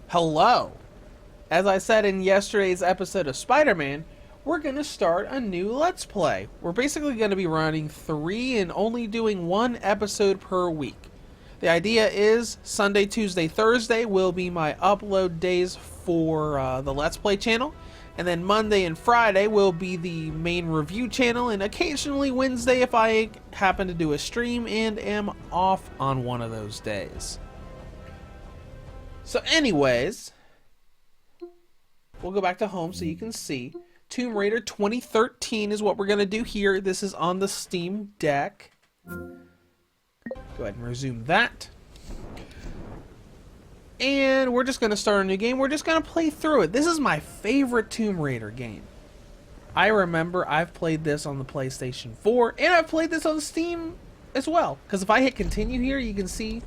Hello! As I said in yesterday's episode of Spider-Man, we're going to start a new Let's Play. We're basically going to be running 3 and only doing 1 episode per week. The idea is Sunday, Tuesday, Thursday will be my upload days for the Let's Play channel. And then Monday and Friday will be the main review channel, and occasionally Wednesday if I happen to do a stream and am off on one of those days. So anyways, we'll go back to home so you can see. Tomb Raider 2013 is what we're going to do here. This is on the Steam Deck. Go ahead and resume that. And we're just going to start a new game. We're just going to play through it. This is my favorite Tomb Raider game. I remember I've played this on the PlayStation 4, and I've played this on Steam as well. Because if I hit continue here, you can see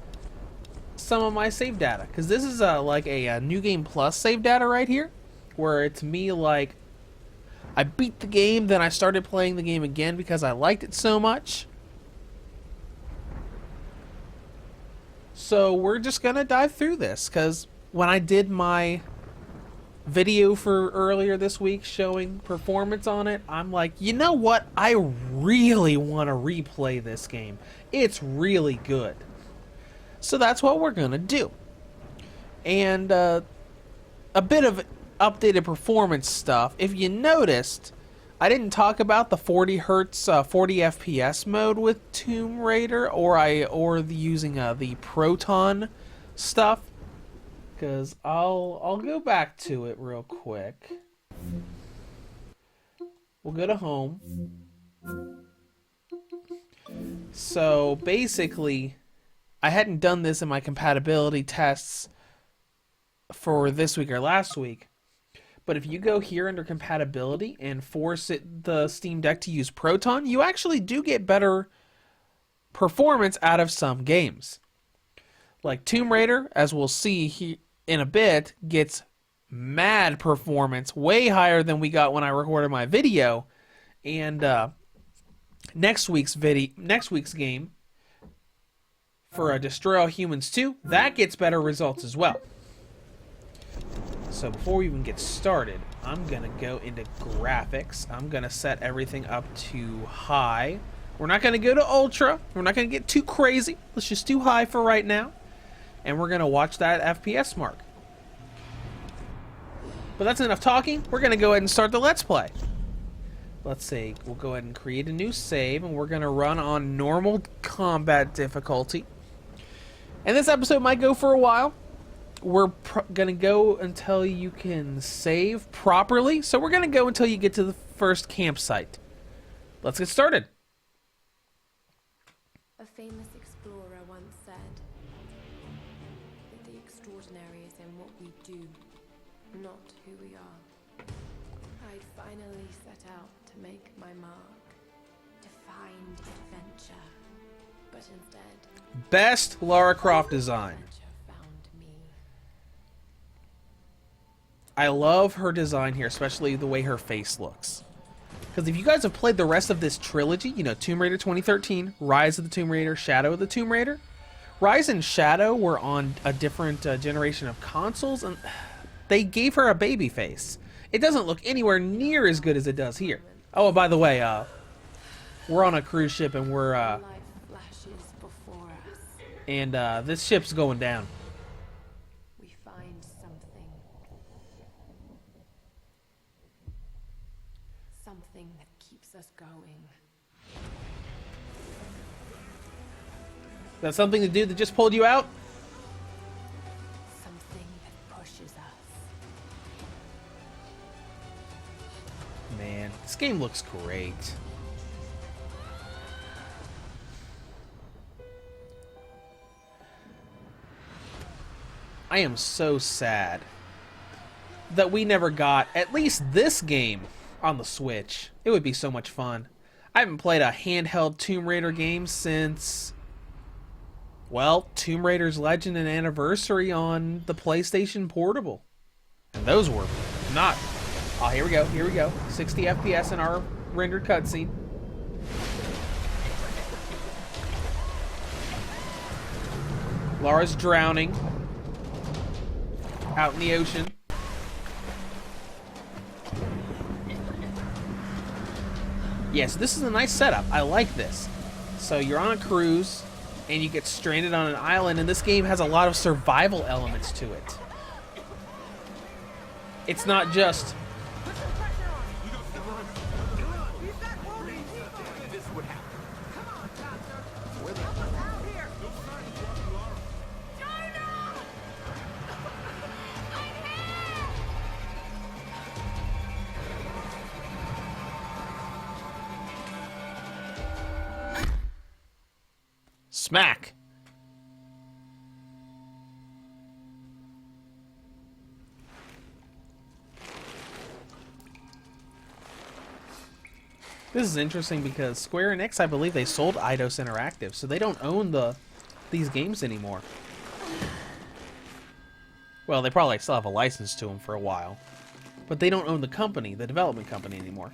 some of my save data. Because this is like a New Game Plus save data right here. Where it's me like, I beat the game, then I started playing the game again because I liked it so much. So we're just going to dive through this, because when I did my video for earlier this week showing performance on it, I'm like, you know what? I really want to replay this game. It's really good. So that's what we're going to do. And a bit of updated performance stuff. If you noticed, I didn't talk about the 40 hertz 40 FPS mode with Tomb Raider, or using the Proton stuff, because I'll go back to it real quick. We'll go to home. So basically, I hadn't done this in my compatibility tests for this week or last week. But if you go here under compatibility and force the Steam Deck to use Proton, you actually do get better performance out of some games. Like Tomb Raider, as we'll see in a bit, gets mad performance, way higher than we got when I recorded my video. And next week's game for Destroy All Humans 2, that gets better results as well. So before we even get started, I'm going to go into graphics. I'm going to set everything up to high. We're not going to go to ultra. We're not going to get too crazy. Let's just do high for right now. And we're going to watch that FPS mark. But that's enough talking. We're going to go ahead and start the Let's Play. Let's see. We'll go ahead and create a new save. And we're going to run on normal combat difficulty. And this episode might go for a while. We're going to go until you can save properly. So we're going to go until you get to the first campsite. Let's get started. A famous explorer once said that the extraordinary is in what we do, not who we are. I'd finally set out to make my mark, to find adventure. But instead, Best Lara Croft design. I love her design here, especially the way her face looks. Because if you guys have played the rest of this trilogy, you know, Tomb Raider 2013, Rise of the Tomb Raider, Shadow of the Tomb Raider, Rise and Shadow were on a different generation of consoles, and they gave her a baby face. It doesn't look anywhere near as good as it does here. Oh, and by the way, we're on a cruise ship, and this ship's going down. Something that keeps us going. That something to do that just pulled you out? Something that pushes us. Man, this game looks great. I am so sad that we never got at least this game on the Switch. It would be so much fun. I haven't played a handheld Tomb Raider game since, well, Tomb Raider's Legend and Anniversary on the PlayStation Portable. And those were not... Oh, here we go, here we go. 60 FPS in our rendered cutscene. Lara's drowning. out in the ocean. Yeah, so this is a nice setup. I like this. So you're on a cruise, and you get stranded on an island, and this game has a lot of survival elements to it. It's not just... Smack! This is interesting because Square Enix, I believe they sold Eidos Interactive, so they don't own these games anymore. Well, they probably still have a license to them for a while, but they don't own the company, the development company anymore.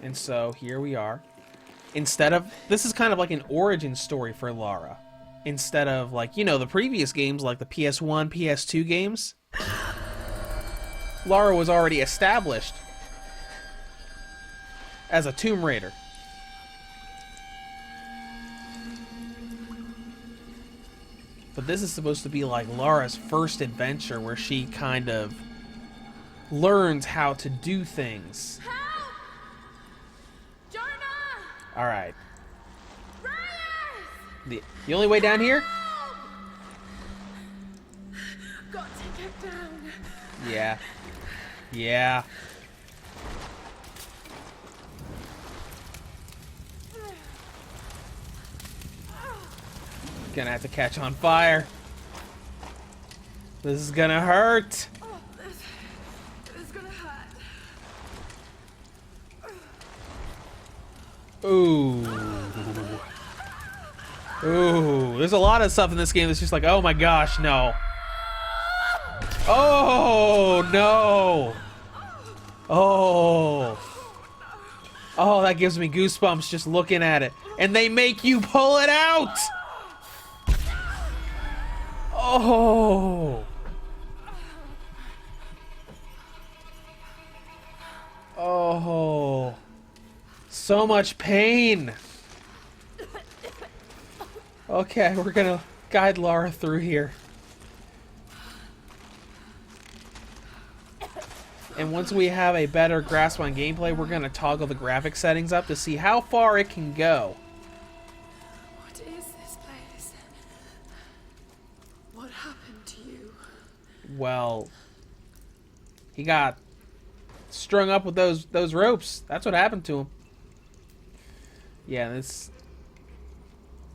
And so here we are. Instead of... This is kind of like an origin story for Lara. Instead of, like, you know, the previous games, like the PS1, PS2 games. Lara was already established as a Tomb Raider. But this is supposed to be like Lara's first adventure where she kind of learns how to do things. Alright. The only way down here? Got to get down. Yeah. Yeah. Gonna have to catch on fire. This is gonna hurt. Oh, this is gonna hurt. Ooh. Ooh. There's a lot of stuff in this game that's just like, oh my gosh, no. Oh, no. Oh. Oh, that gives me goosebumps just looking at it. And they make you pull it out. Oh. Oh. So much pain. Okay, we're gonna guide Lara through here. And once we have a better grasp on gameplay, we're gonna toggle the graphic settings up to see how far it can go. What is this place? What happened to you? Well, he got strung up with those ropes. That's what happened to him. Yeah, this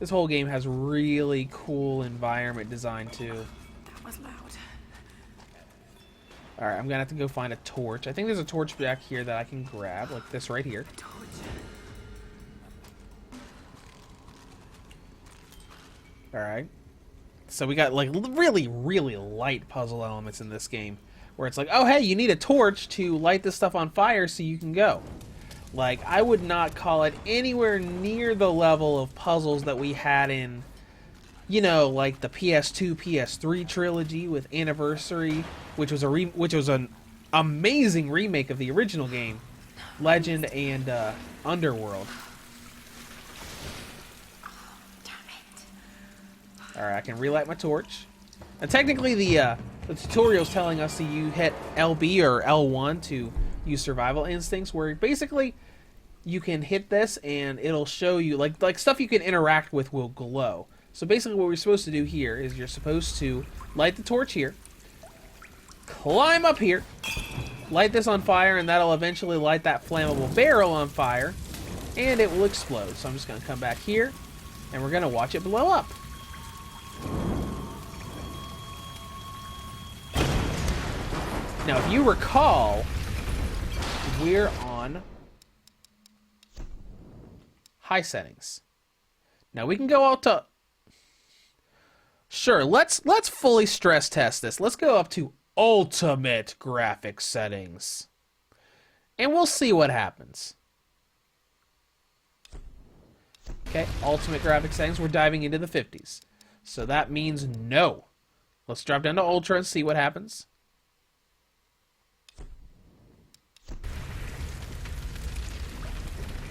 whole game has really cool environment design too. That was loud. Alright, I'm gonna have to go find a torch. I think there's a torch back here that I can grab, like this right here. Torch. Alright. So we got like really, really light puzzle elements in this game. Where it's like, oh hey, you need a torch to light this stuff on fire so you can go. Like, I would not call it anywhere near the level of puzzles that we had in, you know, like the PS2, PS3 trilogy with Anniversary, which was an amazing remake of the original game, Legend and Underworld. All right, I can relight my torch. And technically, the tutorial's telling us to you hit LB or L1 to use survival instincts, where basically you can hit this and it'll show you like stuff you can interact with will glow. So basically what we're supposed to do here is you're supposed to light the torch here, climb up here, light this on fire, and that'll eventually light that flammable barrel on fire, and it will explode. So I'm just going to come back here, and we're going to watch it blow up. Now, if you recall, we're on high settings. Now we can go out to... Sure, let's fully stress test this. Let's go up to ultimate graphics settings. And we'll see what happens. Okay, ultimate graphic settings, we're diving into the 50s. So that means no. Let's drop down to Ultra and see what happens.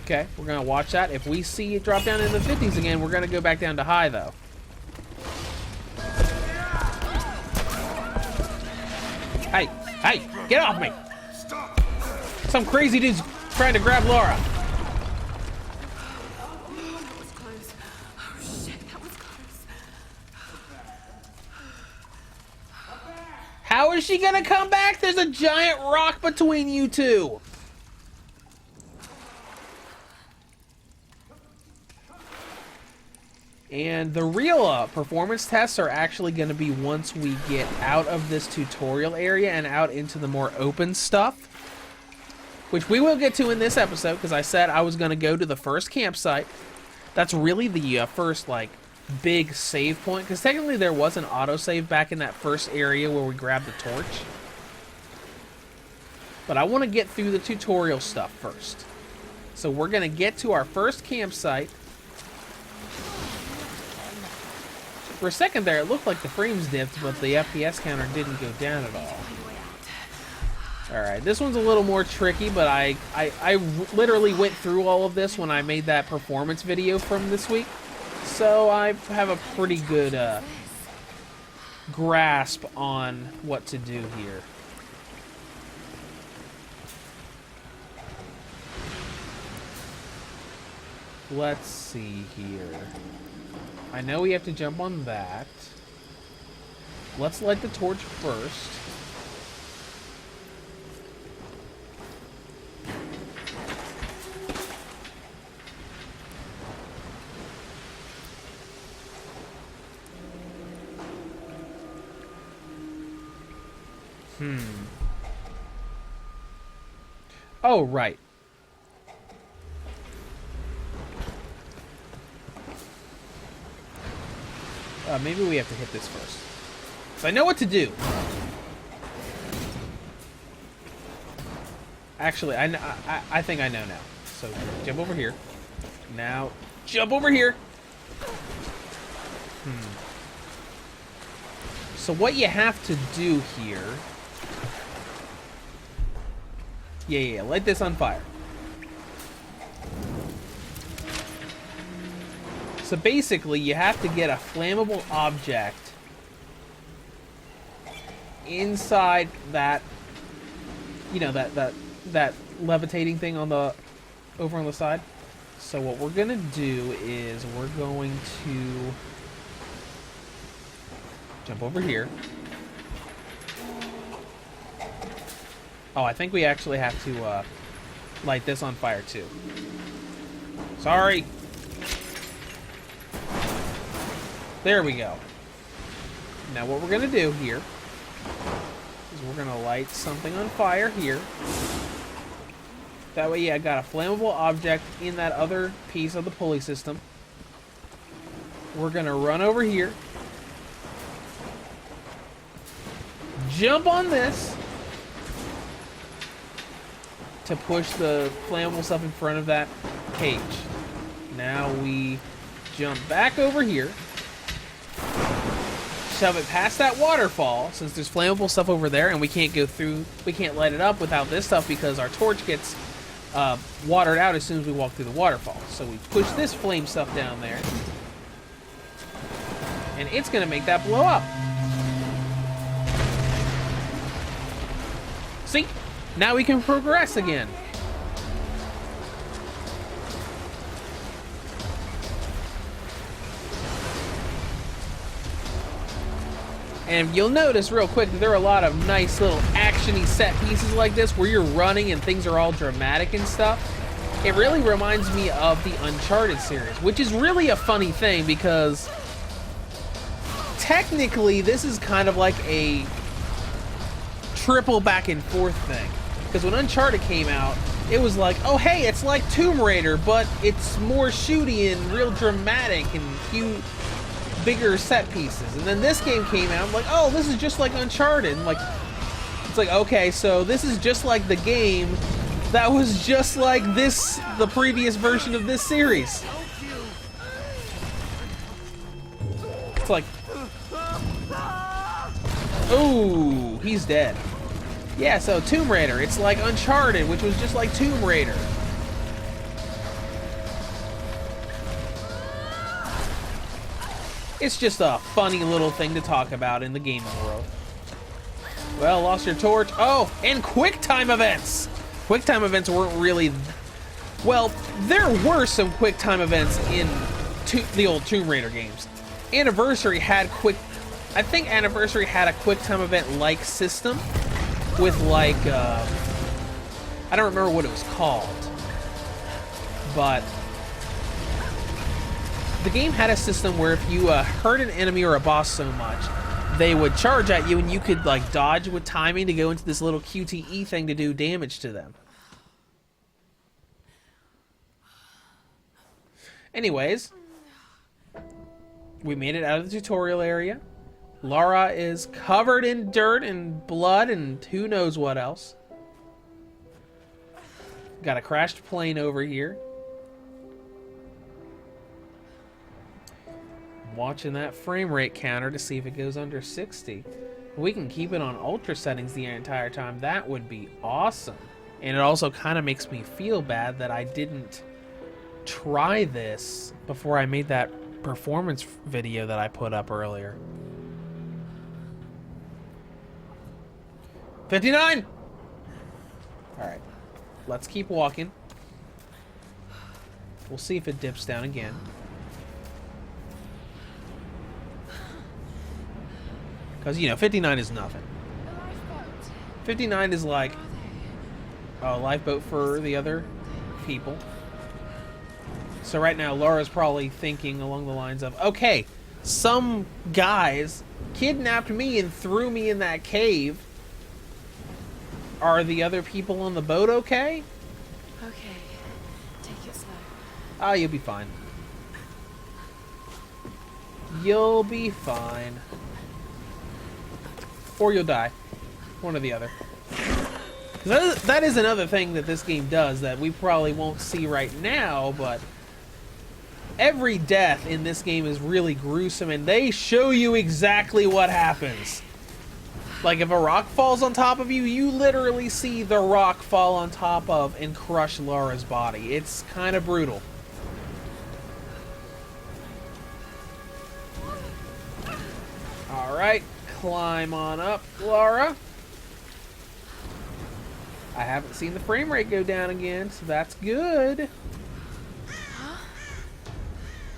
Okay, we're going to watch that. If we see it drop down in the 50s again, we're going to go back down to high, though. Hey, hey, get off me! Stop! Some crazy dude's trying to grab Lara. That was close. Oh shit, that was close. How is she gonna come back? There's a giant rock between you two. And the real performance tests are actually going to be once we get out of this tutorial area and out into the more open stuff, which we will get to in this episode, because I said I was going to go to the first campsite. That's really the first, like, big save point, because technically there was an autosave back in that first area where we grabbed the torch. But I want to get through the tutorial stuff first. So we're going to get to our first campsite. For a second there, it looked like the frames dipped, but the FPS counter didn't go down at all. Alright, this one's a little more tricky, but I literally went through all of this when I made that performance video from this week. So I have a pretty good grasp on what to do here. Let's see here. I know we have to jump on that. Let's light the torch first. Oh, right. Maybe we have to hit this first. So I know what to do. Actually, I think I know now. So jump over here. Now, jump over here. So what you have to do here... Yeah, light this on fire. So basically, you have to get a flammable object inside that, you know, that levitating thing on the over on the side. So what we're gonna do is we're going to jump over here. Oh, I think we actually have to light this on fire too. Sorry. There we go. Now what we're going to do here is we're going to light something on fire here. That way, yeah, I got a flammable object in that other piece of the pulley system. We're going to run over here. Jump on this to push the flammable stuff in front of that cage. Now we jump back over here. Shove it past that waterfall, since there's flammable stuff over there and we can't go through, we can't light it up without this stuff because our torch gets watered out as soon as we walk through the waterfall. So we push this flame stuff down there and it's gonna make that blow up. See? Now we can progress again. And you'll notice real quick that there are a lot of nice little action-y set pieces like this where you're running and things are all dramatic and stuff. It really reminds me of the Uncharted series, which is really a funny thing because technically this is kind of like a triple back and forth thing. Because when Uncharted came out, it was like, oh hey, it's like Tomb Raider, but it's more shooty and real dramatic and cute, bigger set pieces. And then this game came out, I'm like, oh, this is just like Uncharted. And like, it's like, okay, so this is just like the game that was just like this, the previous version of this series. It's like... Ooh, he's dead. Yeah, so Tomb Raider. It's like Uncharted, which was just like Tomb Raider. It's just a funny little thing to talk about in the gaming world. Well, lost your torch. Oh, and QuickTime events. QuickTime events weren't really... Well, there were some QuickTime events in the old Tomb Raider games. Anniversary had I think Anniversary had a QuickTime event-like system with, like, I don't remember what it was called. But the game had a system where if you hurt an enemy or a boss so much, they would charge at you and you could, like, dodge with timing to go into this little QTE thing to do damage to them. Anyways, we made it out of the tutorial area. Lara is covered in dirt and blood and who knows what else. Got a crashed plane over here. Watching that frame rate counter to see if it goes under 60. We can keep it on ultra settings the entire time. That would be awesome. And it also kind of makes me feel bad that I didn't try this before I made that performance video that I put up earlier. 59! Alright. Let's keep walking. We'll see if it dips down again. Because, you know, 59 is nothing. 59 is like a lifeboat for the other people. So right now, Lara's probably thinking along the lines of, okay, some guys kidnapped me and threw me in that cave. Are the other people on the boat okay? Okay, take it slow. Ah, you'll be fine. You'll be fine. Or you'll die. One or the other. That is another thing that this game does that we probably won't see right now, but every death in this game is really gruesome, and they show you exactly what happens. Like, if a rock falls on top of you, you literally see the rock fall on top of and crush Lara's body. It's kind of brutal. Alright, climb on up, Lara. I haven't seen the frame rate go down again, so that's good.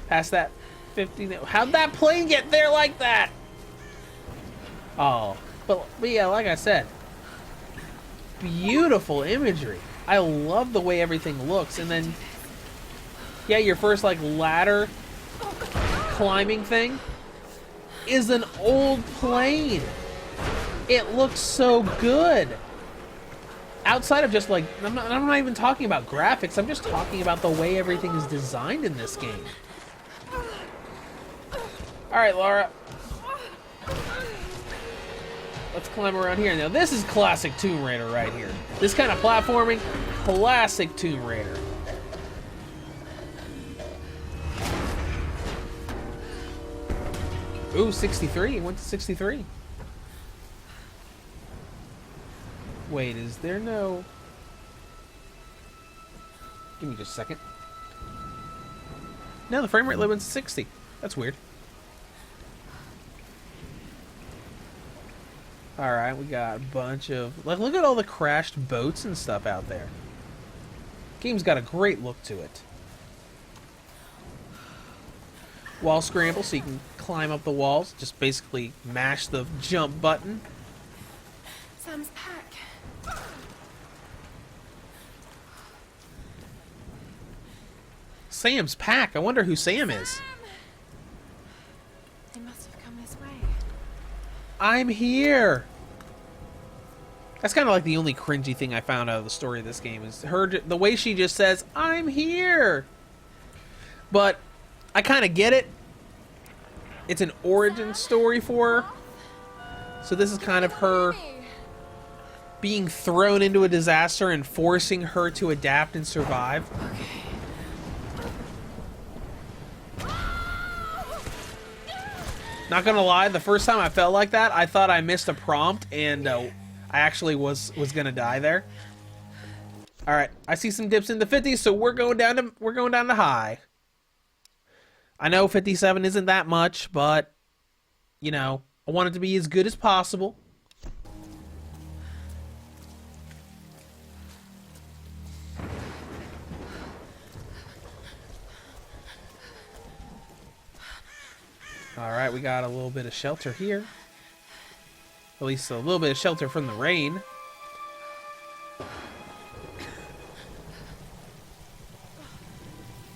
Past that 50... How'd that plane get there like that? Oh, but yeah, like I said, beautiful imagery. I love the way everything looks. And then, yeah, your first, like, ladder climbing thing is an old plane. It looks so good. Outside of just, like, I'm not even talking about graphics. I'm just talking about the way everything is designed in this game. Alright, Lara. Let's climb around here. Now, this is classic Tomb Raider right here. This kind of platforming, classic Tomb Raider. Ooh, 63. It went to 63. Wait, is there no... Give me just a second. No, the frame rate limit is 60. That's weird. Alright, we got a bunch of... Like, look at all the crashed boats and stuff out there. Game's got a great look to it. Wall scramble, so you can climb up the walls. Just basically mash the jump button. Sam's pack. Sam's pack. I wonder who Sam is. They must have come this way. I'm here. That's kind of like the only cringy thing I found out of the story of this game is the way she just says, "I'm here." But I kind of get it. It's an origin story for her. So this is kind of her being thrown into a disaster and forcing her to adapt and survive. Okay. Not gonna lie, the first time I felt like that, I thought I missed a prompt, and I actually was gonna die there. All right, I see some dips in the 50s, so we're going down to high. I know 57 isn't that much, but you know, I want it to be as good as possible. All right, we got a little bit of shelter here. At least a little bit of shelter from the rain.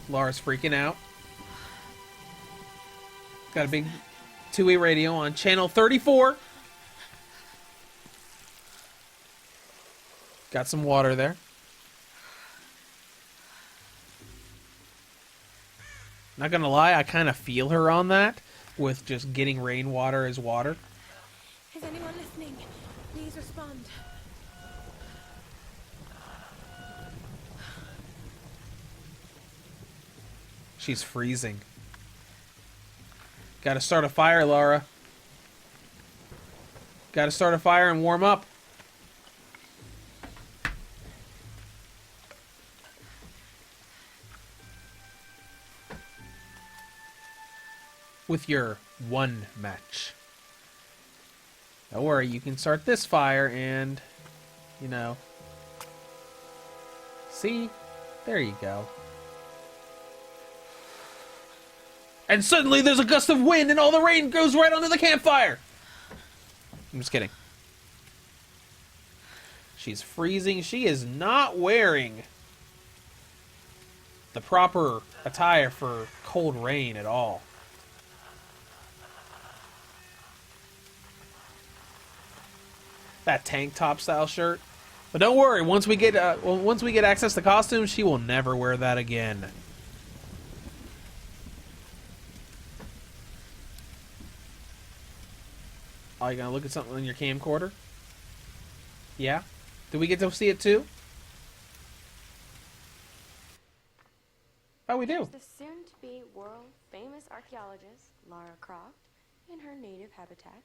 Lara's freaking out. Got a big two-way radio on channel 34. Got some water there. Not gonna lie, I kind of feel her on that, with just getting rainwater as water. Is anyone listening? Please respond. She's freezing. Gotta start a fire, Lara. Gotta start a fire and warm up. With your one match. Don't worry, you can start this fire and, you know. See? There you go. And suddenly there's a gust of wind and all the rain goes right onto the campfire! I'm just kidding. She's freezing. She is not wearing the proper attire for cold rain at all. That tank top style shirt. But don't worry, once we get access to costumes, she will never wear that again. Oh, you gonna look at something on your camcorder? Yeah? Do we get to see it too? Oh, we do. There's the soon-to-be world-famous archaeologist, Lara Croft, in her native habitat.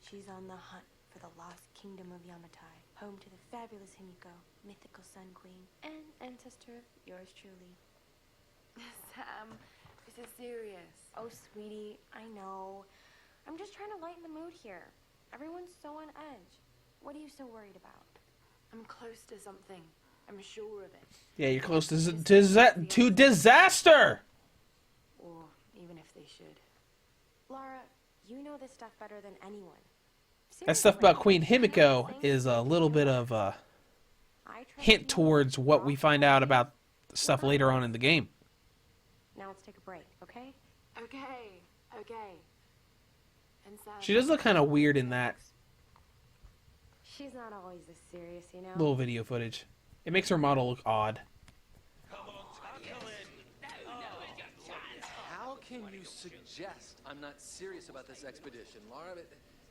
She's on the hunt for the lost kingdom of Yamatai, home to the fabulous Himiko, mythical Sun Queen, and ancestor of yours truly. Sam, this is serious. Oh, sweetie, I know. I'm just trying to lighten the mood here. Everyone's so on edge. What are you so worried about? I'm close to something. I'm sure of it. Yeah, you're close to disaster! Or even if they should. Lara, you know this stuff better than anyone. That stuff about Queen Himiko is a little bit of a hint towards what we find out about stuff later on in the game. Now let's take a break, okay? Okay. And Sam, She does look kind of weird in that she's not always this serious, you know? little video footage. It makes her model look odd. How can you suggest I'm not serious about this expedition, Lara?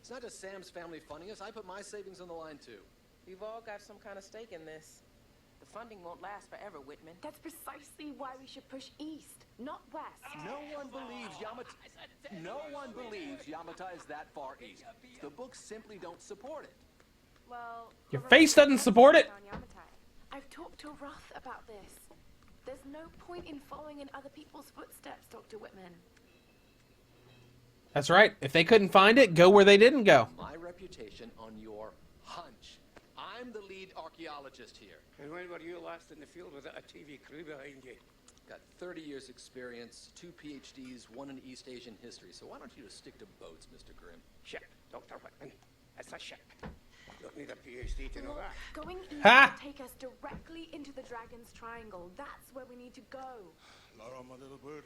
It's not just Sam's family funding us. I put my savings on the line, too. We've all got some kind of stake in this. The funding won't last forever, Whitman. That's precisely why we should push east, not west. No one believes Yamatai is that far east. The books simply don't support it. Well, Your face doesn't support it. I've talked to Roth about this. There's no point in following in other people's footsteps, Dr. Whitman. That's right. If they couldn't find it, go where they didn't go. My reputation on your hunch. I'm the lead archaeologist here. And when were you last in the field with a TV crew behind you? Got 30 years experience, 2 PhDs, 1 in East Asian history. So why don't you just stick to boats, Mr. Grimm? Ship, Dr. Whitman. It's a ship. Don't need a PhD to know Look, that. going east Ha! will take us directly into the Dragon's Triangle. That's where we need to go. Lara, my little bird.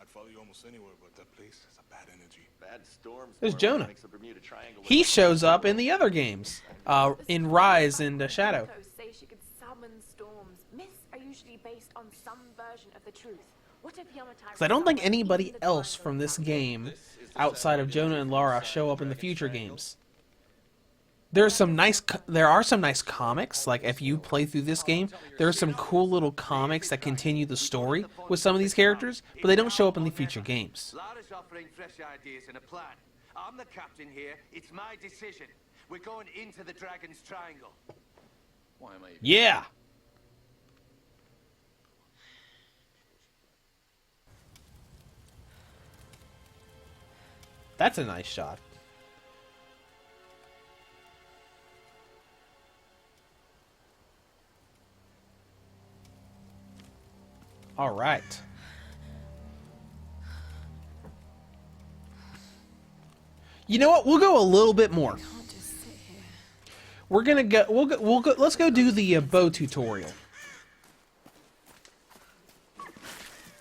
I'd follow you almost anywhere, but that place has a bad energy. Bad storms. There's Jonah. Makes the Bermuda Triangle He shows up in the other games. In Rise and Shadow. Himiko say she could summon storms. Myths are usually based on some version of the truth. What if Yamatai? Because I don't think anybody else from this game, outside of Jonah and Lara, show up in the future games. There are some nice comics. Like if you play through this game, there are some cool little comics that continue the story with some of these characters, but they don't show up in the future games. Lara's offering fresh ideas and a plan. I'm the captain here. It's my decision. We're going into the Dragon's Triangle. Why am I even... Yeah. That's a nice shot. All right. You know what? We'll go a little bit more. Can't just sit here. We're gonna go. We'll go. Let's go do the bow tutorial.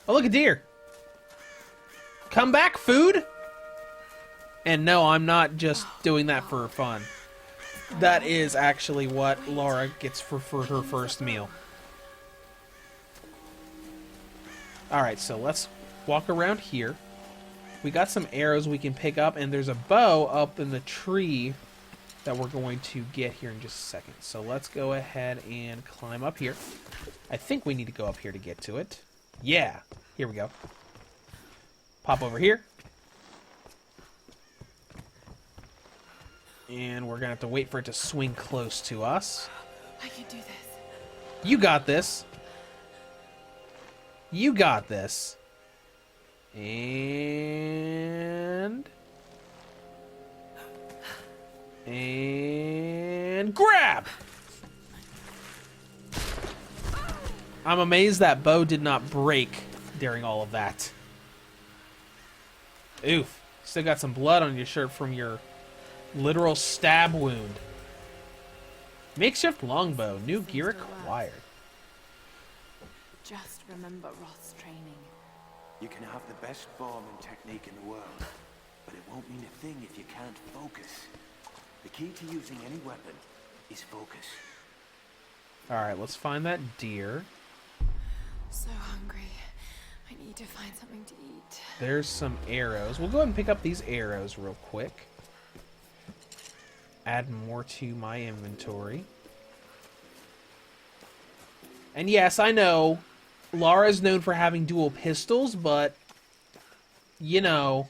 Oh, look, a deer. Come back, food. And no, I'm not just doing that for fun. That is actually what Lara gets for her first meal. Alright, so let's walk around here. We got some arrows we can pick up, and there's a bow up in the tree that we're going to get here in just a second. So let's go ahead and climb up here. I think we need to go up here to get to it. Yeah, here we go. Pop over here. And we're going to have to wait for it to swing close to us. I can do this. You got this. You got this. And grab! I'm amazed that bow did not break during all of that. Oof. Still got some blood on your shirt from your literal stab wound. Makeshift longbow. New gear acquired. Just remember Roth's training. You can have the best form and technique in the world, but it won't mean a thing if you can't focus. The key to using any weapon is focus. Alright, let's find that deer. So hungry. I need to find something to eat. There's some arrows. We'll go ahead and pick up these arrows real quick. Add more to my inventory. And yes, I know Lara is known for having dual pistols, but you know,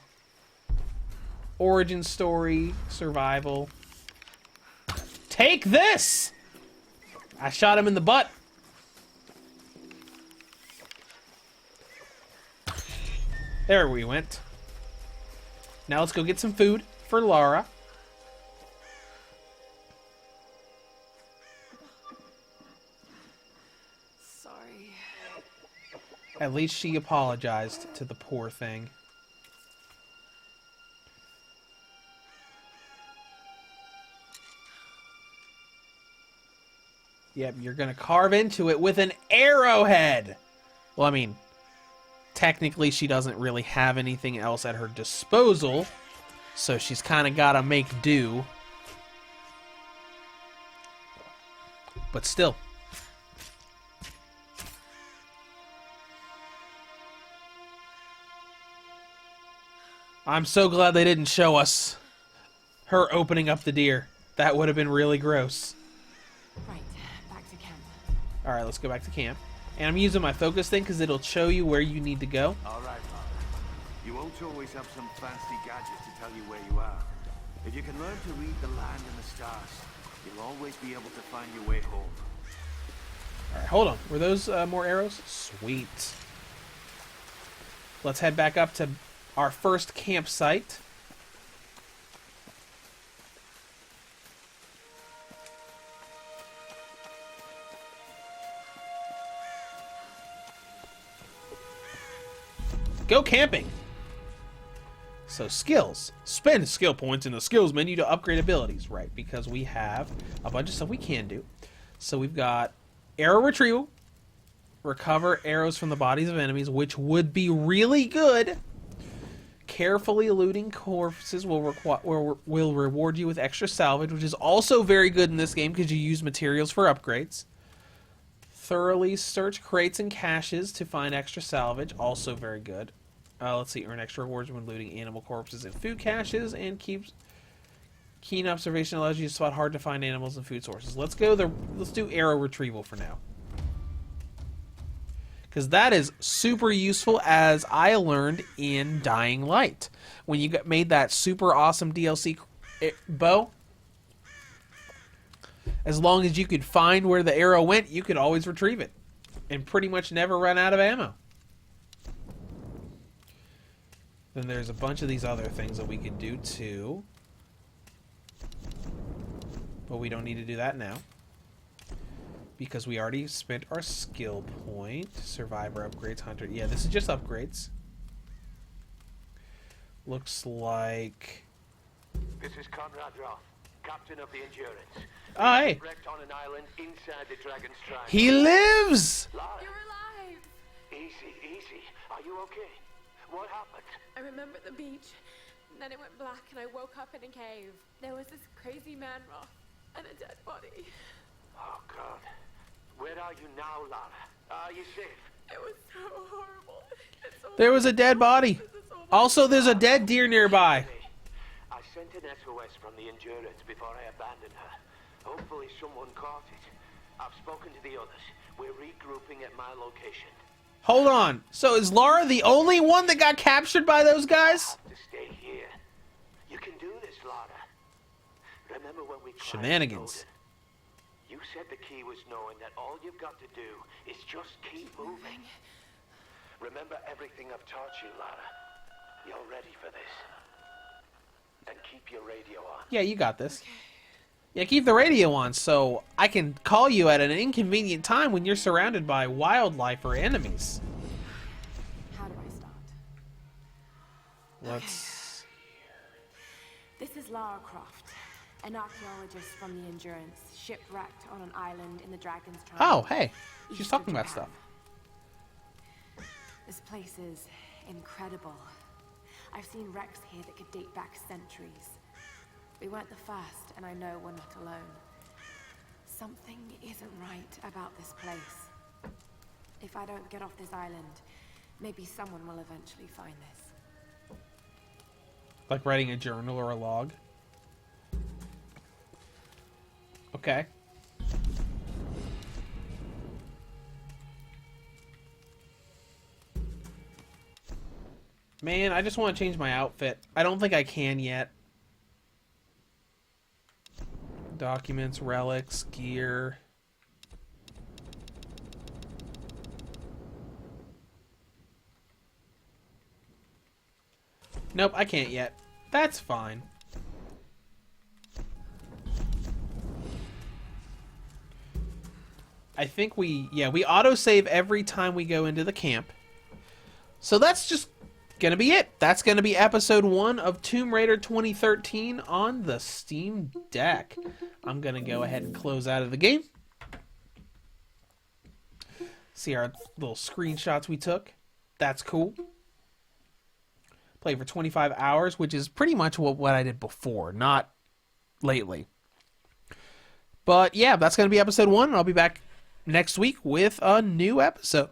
origin story, survival. Take this! I shot him in the butt. There we went. Now let's go get some food for Lara. Sorry. At least she apologized to the poor thing. Yep, you're gonna carve into it with an arrowhead! Well, I mean, technically she doesn't really have anything else at her disposal, so she's kind of gotta make do. But still. I'm so glad they didn't show us her opening up the deer. That would have been really gross. Right, back to camp. Alright, let's go back to camp. And I'm using my focus thing because it'll show you where you need to go. All right, Lara. You won't always have some fancy gadget to tell you where you are. If you can learn to read the land and the stars, you'll always be able to find your way home. Alright, hold on. Were those more arrows? Sweet. Let's head back up to our first campsite. Go camping! So skills. Spend skill points in the skills menu to upgrade abilities. Right, because we have a bunch of stuff we can do. So we've got arrow retrieval. Recover arrows from the bodies of enemies, which would be really good. Carefully eluding corpses will reward you with extra salvage, which is also very good in this game because you use materials for upgrades. Thoroughly search crates and caches to find extra salvage, also very good. Let's see, earn extra rewards when looting animal corpses and food caches, and Keen observation allows you to spot hard to find animals and food sources. Let's do arrow retrieval for now. Because that is super useful, as I learned in Dying Light. When you made that super awesome DLC bow, as long as you could find where the arrow went, you could always retrieve it. And pretty much never run out of ammo. Then there's a bunch of these other things that we can do too. But we don't need to do that now, because we already spent our skill point. Survivor upgrades, hunter. Yeah, this is just upgrades. Looks like... This is Conrad Roth, captain of the Endurance. Oh, hey. Wrecked on an island inside the Dragon's Triangle. He lives! Lara, You're alive! easy, easy. Are you okay? What happened? I remember the beach. Then it went black and I woke up in a cave. There was this crazy man Roth and a dead body. Oh, God. Where are you now, Lara? Are you safe? It was so horrible. It's all There was a dead body. Also, there's a dead deer nearby. I sent an SOS from the Endurance before I abandoned her. Hopefully someone caught it. I've spoken to the others. We're regrouping at my location. Hold on. So is Lara the only one that got captured by those guys? To stay here. You can do this, Lara. Remember when we climbed Shenanigans. Snowden? You said the key was knowing that all you've got to do is just keep moving. Remember everything I've taught you, Lara. You're ready for this. And keep your radio on. Yeah, you got this. Yeah, keep the radio on so I can call you at an inconvenient time when you're surrounded by wildlife or enemies. How do I start? Let's... This is Lara Croft, an archaeologist from the Endurance, shipwrecked on an island in the Dragon's Triangle. Oh, hey. She's east talking of about Japan. stuff. This place is incredible. I've seen wrecks here that could date back centuries. We weren't the first, and I know we're not alone. Something isn't right about this place. If I don't get off this island, maybe someone will eventually find this. Like writing a journal or a log. Okay. Man, I just want to change my outfit. I don't think I can yet. Documents, relics, gear. Nope, I can't yet. That's fine. I think we autosave every time we go into the camp. So that's just gonna be it. That's gonna be episode 1 of Tomb Raider 2013 on the Steam Deck. I'm gonna go ahead and close out of the game. See our little screenshots we took. That's cool. Play for 25 hours, which is pretty much what I did before, not lately. But yeah, that's gonna be episode 1, and I'll be back next week with a new episode.